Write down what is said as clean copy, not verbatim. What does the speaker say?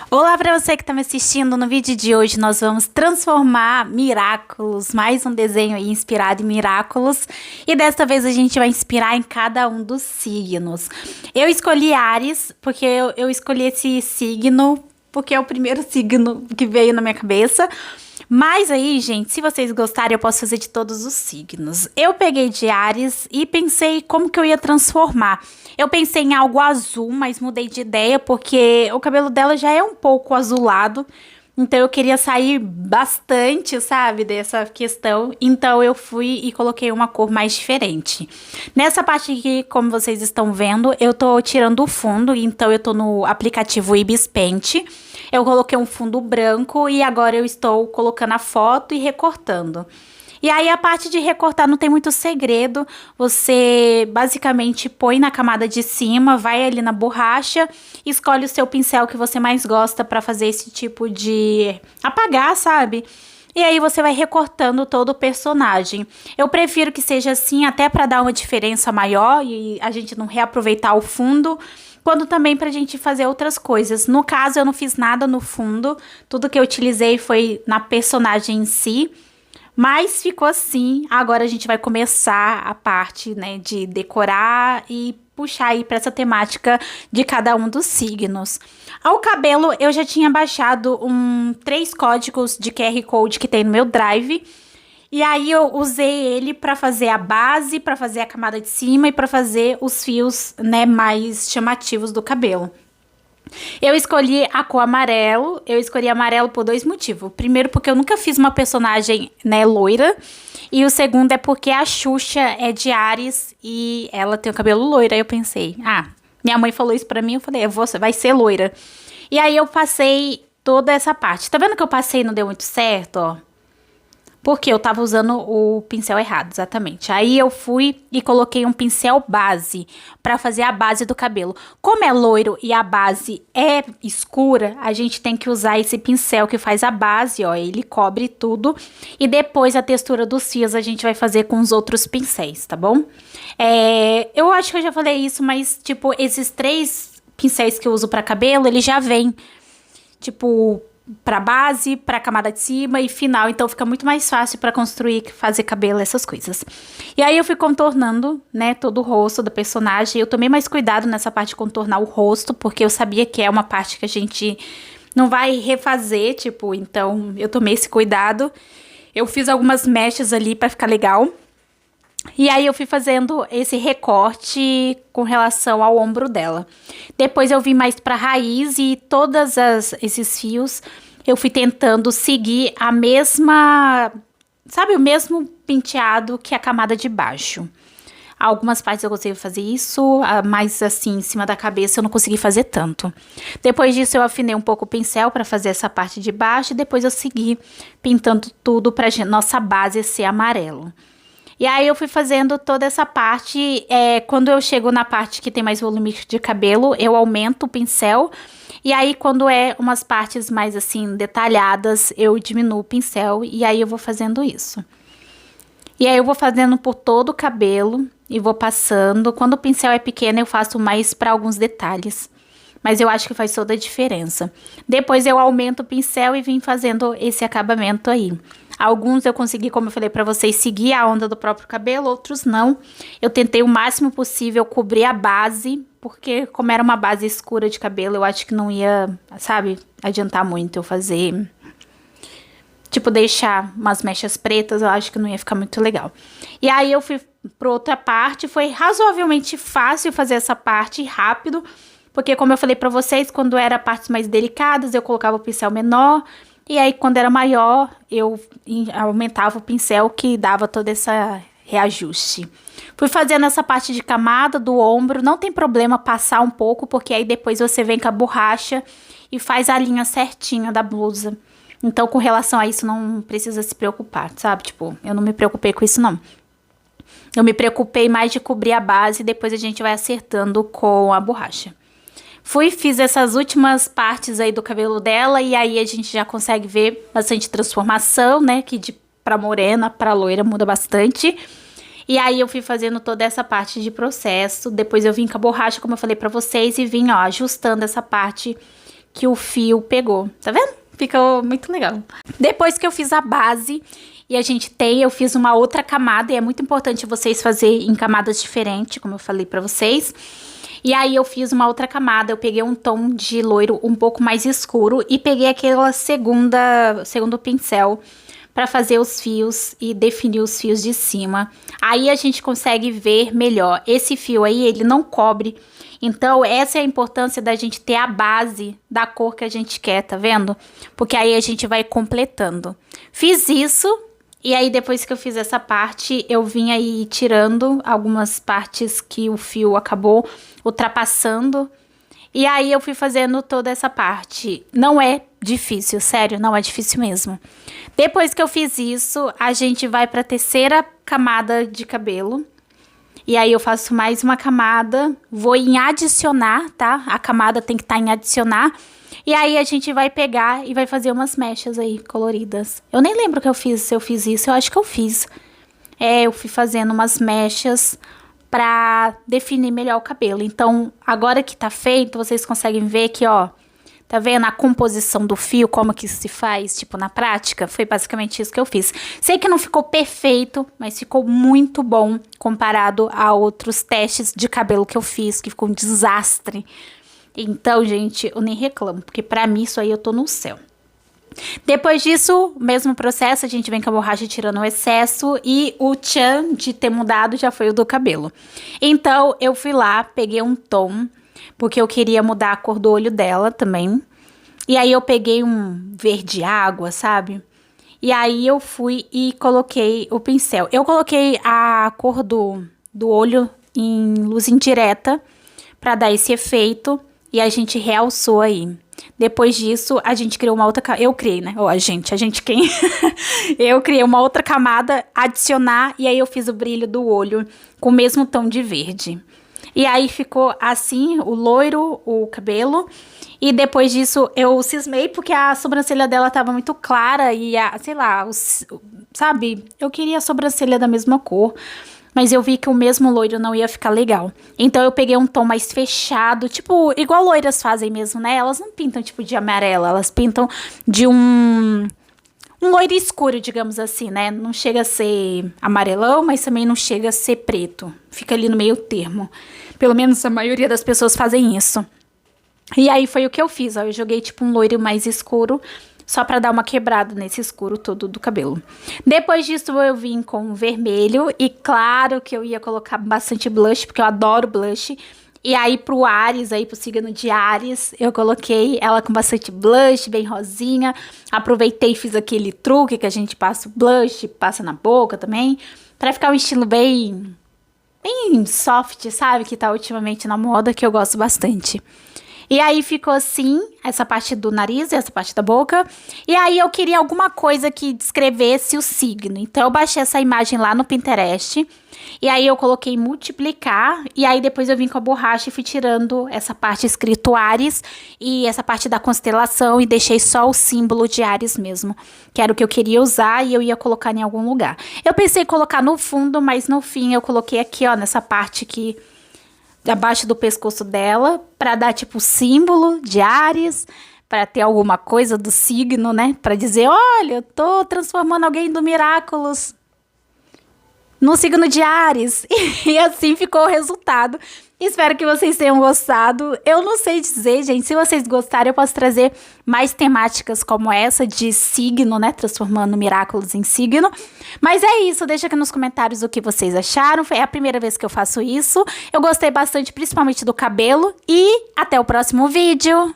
Olá para você que está me assistindo. No vídeo de hoje nós vamos transformar Miraculous, mais um desenho aí inspirado em Miraculous, e desta vez a gente vai inspirar em cada um dos signos. Eu escolhi Áries porque eu escolhi esse signo porque é o primeiro signo que veio na minha cabeça. Mas aí, gente, se vocês gostarem, eu posso fazer de todos os signos. Eu peguei de Áries e pensei como que eu ia transformar. Eu pensei em algo azul, mas mudei de ideia porque o cabelo dela já é um pouco azulado. Então eu queria sair bastante, sabe, dessa questão. Então eu fui e coloquei uma cor mais diferente. Nessa parte aqui, como vocês estão vendo, eu tô tirando o fundo. Então eu tô no aplicativo Ibis Paint. Eu coloquei um fundo branco e agora eu estou colocando a foto e recortando. E aí a parte de recortar não tem muito segredo, você basicamente põe na camada de cima, vai ali na borracha, escolhe o seu pincel que você mais gosta para fazer esse tipo de apagar, sabe? E aí você vai recortando todo o personagem. Eu prefiro que seja assim, até para dar uma diferença maior e a gente não reaproveitar o fundo, quando também pra gente fazer outras coisas. No caso, eu não fiz nada no fundo, tudo que eu utilizei foi na personagem em si. Mas ficou assim, agora a gente vai começar a parte, né, de decorar e puxar aí para essa temática de cada um dos signos. Ao cabelo, eu já tinha baixado 3 códigos de QR Code que tem no meu Drive. E aí eu usei ele para fazer a base, para fazer a camada de cima e para fazer os fios, né, mais chamativos do cabelo. Eu escolhi a cor amarelo, eu escolhi amarelo por 2 motivos. Primeiro, porque eu nunca fiz uma personagem, né, loira. E o segundo é porque a Xuxa é de Áries e ela tem o cabelo loiro. Aí eu pensei, minha mãe falou isso pra mim, eu falei, você vai ser loira. E aí eu passei toda essa parte. Tá vendo que eu passei e não deu muito certo, ó? Porque eu tava usando o pincel errado, exatamente. Aí eu fui e coloquei um pincel base pra fazer a base do cabelo. Como é loiro e a base é escura, a gente tem que usar esse pincel que faz a base, ó. Ele cobre tudo. E depois a textura dos fios a gente vai fazer com os outros pincéis, tá bom? Eu acho que eu já falei isso, mas, tipo, esses 3 pincéis que eu uso pra cabelo, ele já vem, tipo, pra base, pra camada de cima e final, então fica muito mais fácil pra construir, fazer cabelo, essas coisas. E aí eu fui contornando, né, todo o rosto do personagem. Eu tomei mais cuidado nessa parte de contornar o rosto, porque eu sabia que é uma parte que a gente não vai refazer, tipo, então eu tomei esse cuidado. Eu fiz algumas mechas ali pra ficar legal. E aí eu fui fazendo esse recorte com relação ao ombro dela. Depois eu vim mais pra raiz e esses fios eu fui tentando seguir a mesma, sabe, o mesmo penteado que a camada de baixo. Algumas partes eu consegui fazer isso, mas assim, em cima da cabeça eu não consegui fazer tanto. Depois disso eu afinei um pouco o pincel para fazer essa parte de baixo e depois eu segui pintando tudo pra nossa base ser amarelo. E aí eu fui fazendo toda essa parte, quando eu chego na parte que tem mais volume de cabelo, eu aumento o pincel. E aí quando é umas partes mais assim detalhadas, eu diminuo o pincel e aí eu vou fazendo isso. E aí eu vou fazendo por todo o cabelo e vou passando. Quando o pincel é pequeno eu faço mais para alguns detalhes. Mas eu acho que faz toda a diferença. Depois eu aumento o pincel e vim fazendo esse acabamento aí. Alguns eu consegui, como eu falei pra vocês, seguir a onda do próprio cabelo, outros não. Eu tentei o máximo possível cobrir a base, porque como era uma base escura de cabelo, eu acho que não ia, sabe, adiantar muito eu fazer, tipo, deixar umas mechas pretas, eu acho que não ia ficar muito legal. E aí eu fui pra outra parte, foi razoavelmente fácil fazer essa parte rápido, porque como eu falei pra vocês, quando era partes mais delicadas, eu colocava o pincel menor. E aí, quando era maior, eu aumentava o pincel que dava todo esse reajuste. Fui fazendo essa parte de camada do ombro. Não tem problema passar um pouco, porque aí depois você vem com a borracha e faz a linha certinha da blusa. Então, com relação a isso, não precisa se preocupar, sabe? Tipo, eu não me preocupei com isso, não. Eu me mais de cobrir a base e depois a gente vai acertando com a borracha. Fiz essas últimas partes aí do cabelo dela e aí a gente já consegue ver bastante transformação, né? Que pra morena, pra loira muda bastante. E aí eu fui fazendo toda essa parte de processo. Depois eu vim com a borracha, como eu falei pra vocês, e vim, ó, ajustando essa parte que o fio pegou, tá vendo? Ficou muito legal. Depois que eu fiz a base e eu fiz uma outra camada, e é muito importante vocês fazerem em camadas diferentes, como eu falei pra vocês. E aí eu fiz uma outra camada, eu peguei um tom de loiro um pouco mais escuro e peguei aquela segundo pincel para fazer os fios e definir os fios de cima. Aí a gente consegue ver melhor. Esse fio aí, ele não cobre. Então, essa é a importância da gente ter a base da cor que a gente quer, tá vendo? Porque aí a gente vai completando. Fiz isso, e aí depois que eu fiz essa parte, eu vim aí tirando algumas partes que o fio acabou ultrapassando. E aí eu fui fazendo toda essa parte. Não é difícil, sério, não é difícil mesmo. Depois que eu fiz isso, a gente vai pra terceira camada de cabelo. E aí eu faço mais uma camada, vou em adicionar, tá? A camada tem que estar em adicionar. E aí a gente vai pegar e vai fazer umas mechas aí, coloridas. Eu nem lembro que eu fiz, se eu fiz isso, eu acho que eu fiz. Eu fui fazendo umas mechas pra definir melhor o cabelo. Então, agora que tá feito, vocês conseguem ver que, ó, tá vendo a composição do fio, como que se faz, tipo, na prática? Foi basicamente isso que eu fiz. Sei que não ficou perfeito, mas ficou muito bom comparado a outros testes de cabelo que eu fiz, que ficou um desastre. Então, gente, eu nem reclamo, porque pra mim isso aí eu tô no céu. Depois disso, mesmo processo, a gente vem com a borracha tirando o excesso e o tchan de ter mudado já foi o do cabelo. Então, eu fui lá, peguei um tom, porque eu queria mudar a cor do olho dela também. E aí eu peguei um verde água, sabe? E aí eu fui e coloquei o pincel. Eu coloquei a cor do olho em luz indireta pra dar esse efeito. E a gente realçou aí. Depois disso, a gente criou uma outra... Eu criei, né? Ou a gente quem? Eu criei uma outra camada, adicionar, e aí eu fiz o brilho do olho com o mesmo tom de verde. E aí ficou assim, o loiro, o cabelo. E depois disso, eu cismei, porque a sobrancelha dela tava muito clara e, sei lá, sabe? Eu queria a sobrancelha da mesma cor. Mas eu vi que o mesmo loiro não ia ficar legal. Então eu peguei um tom mais fechado, tipo, igual loiras fazem mesmo, né? Elas não pintam tipo de amarelo, elas pintam de um loiro escuro, digamos assim, né? Não chega a ser amarelão, mas também não chega a ser preto. Fica ali no meio termo. Pelo menos a maioria das pessoas fazem isso. E aí foi o que eu fiz, ó. Eu joguei tipo um loiro mais escuro, só pra dar uma quebrada nesse escuro todo do cabelo. Depois disso, eu vim com vermelho. E claro que eu ia colocar bastante blush, porque eu adoro blush. E aí, pro Áries, aí pro signo de Áries, eu coloquei ela com bastante blush, bem rosinha. Aproveitei e fiz aquele truque que a gente passa o blush, passa na boca também. Pra ficar um estilo bem soft, sabe? Que tá ultimamente na moda, que eu gosto bastante. E aí ficou assim, essa parte do nariz e essa parte da boca. E aí eu queria alguma coisa que descrevesse o signo. Então eu baixei essa imagem lá no Pinterest. E aí eu coloquei multiplicar. E aí depois eu vim com a borracha e fui tirando essa parte escrito Áries. E essa parte da constelação. E deixei só o símbolo de Áries mesmo. Que era o que eu queria usar e eu ia colocar em algum lugar. Eu pensei em colocar no fundo, mas no fim eu coloquei aqui, ó, nessa parte aqui abaixo do pescoço dela, pra dar tipo símbolo de Áries, pra ter alguma coisa do signo, né? Pra dizer, olha, eu tô transformando alguém do Miraculous no signo de Áries. E assim ficou o resultado. Espero que vocês tenham gostado. Eu não sei dizer, gente, se vocês gostarem, eu posso trazer mais temáticas como essa de signo, né? Transformando Miraculous em signo. Mas é isso, deixa aqui nos comentários o que vocês acharam. Foi a primeira vez que eu faço isso. Eu gostei bastante, principalmente do cabelo. E até o próximo vídeo.